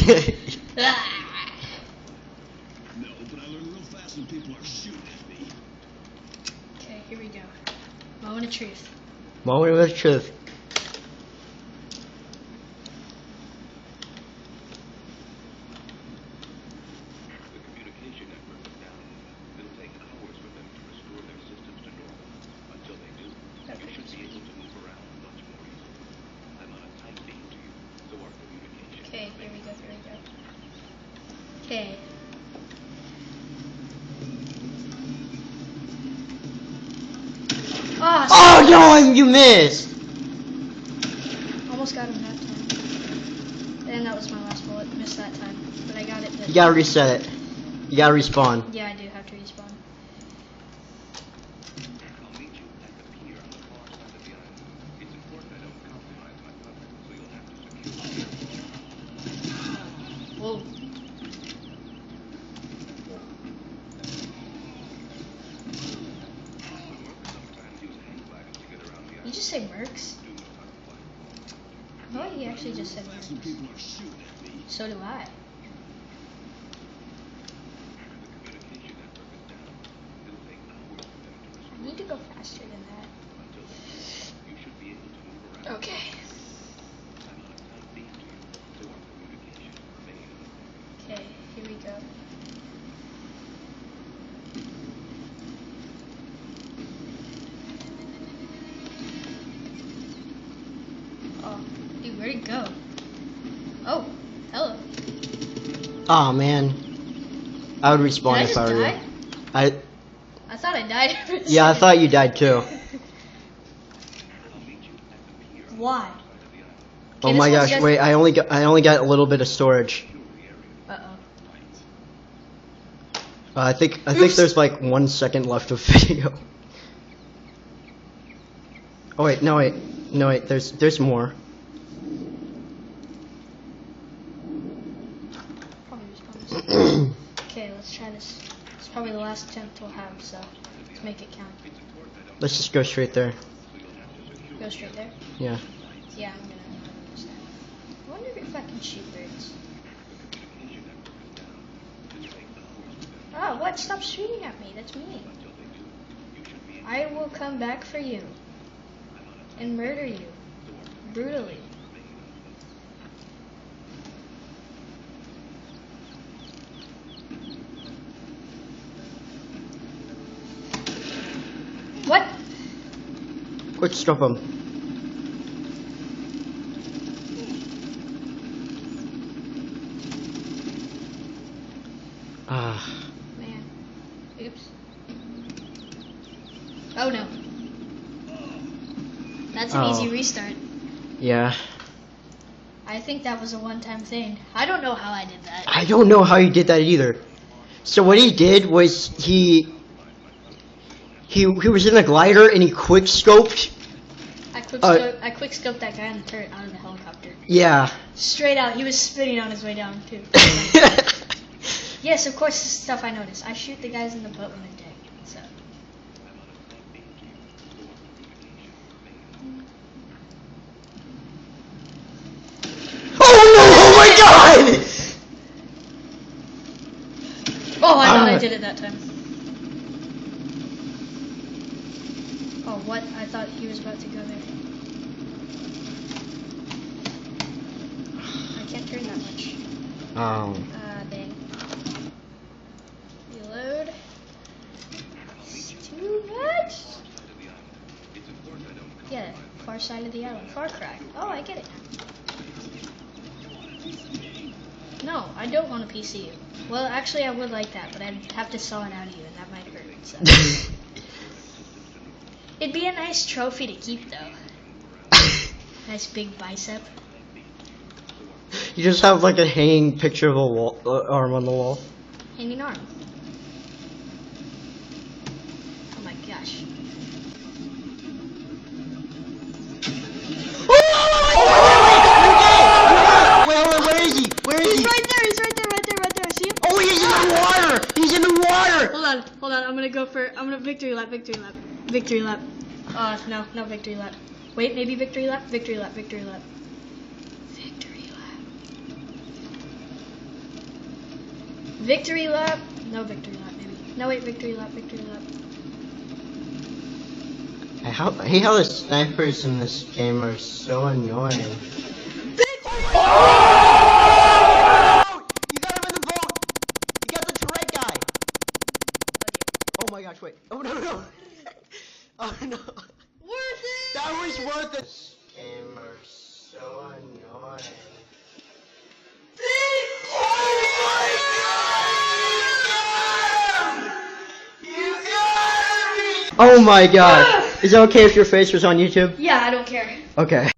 No, but I learn real fast when people are shooting at me. Okay, here we go. Moment of truth. Moment of truth. The communication network is down. It'll take hours for them to restore their systems to normal. Until they do, you should be able to move around much more easily. I'm on a tight beam to you, so our communication... Okay, here we go, here we go. Okay. Oh no, you missed! Almost got him that time. And that was my last bullet. Missed that time. But I got it. You gotta reset it. You gotta respawn. Yeah, I do have to respawn. I'll meet you at the pier on the far side of the island. It's important I don't compromise my puppet, so you'll have to secure Whoa. Did you just say mercs? Oh, he actually just said mercs. People are shooting at me. So do I. You need to go faster than that. Okay. Okay, here we go. Oh, dude, where'd it go? Oh, hello. Oh man. I would respawn Did if I were you. I thought I died. Yeah, I thought you died too. Why? Oh Okay, my this one's gosh, just- wait, I only got a little bit of storage. Uh-oh. I think Oops. there's like 1 second left of video. Oh wait, no wait, there's more. Okay, let's try this. It's probably the last attempt we'll have, so let's make it count. Let's just go straight there. Go straight there? Yeah. Yeah, I'm gonna understand. I wonder if I can shoot birds. Oh, what? Stop shooting at me. That's mean. I will come back for you and murder you brutally. What? Quick stop him. Ah. Man. Oops. Oh no. That's an easy restart. Yeah. I think that was a one-time thing. I don't know how I did that. I don't know how he did that either. So what he did was he was in a glider and he quick scoped. I quick scoped that guy on the turret out of the helicopter. Yeah. Straight out. He was spinning on his way down too. Yes, of course, this is stuff I noticed. I shoot the guys in the boat when they're dead. So. Oh no! Oh my god! Oh, I thought I did it that time. Oh, what? I thought he was about to go there. I can't turn that much. Oh. Dang. Reload. It's too much. Yeah, far side of the island. Farcry. Oh, I get it now. No, I don't want to PC you. Well, actually, I would like that, but I'd have to sell it out of you, and that might hurt. So. It'd be a nice trophy to keep, though. Nice big bicep. You just have like a hanging picture of a wall, arm on the wall. Hanging arm. Oh my gosh. Where is he? Where is he? He's right there, he's right there, right there, right there. See him? Oh, he's in the water! He's in the water! Hold on, I'm gonna victory lap. Victory lap. No victory lap. Wait, maybe victory lap? Victory lap. Victory lap. No victory lap, maybe. No, wait, victory lap, victory lap. I hate how the snipers in this game are so annoying. Oh! You got him in the boat! You got the turret guy! Oh my gosh, wait. Oh no, no! Oh no! Worth it! That was worth it! This game are so annoying. Oh my god! Is it okay if your face was on YouTube? Yeah, I don't care. Okay.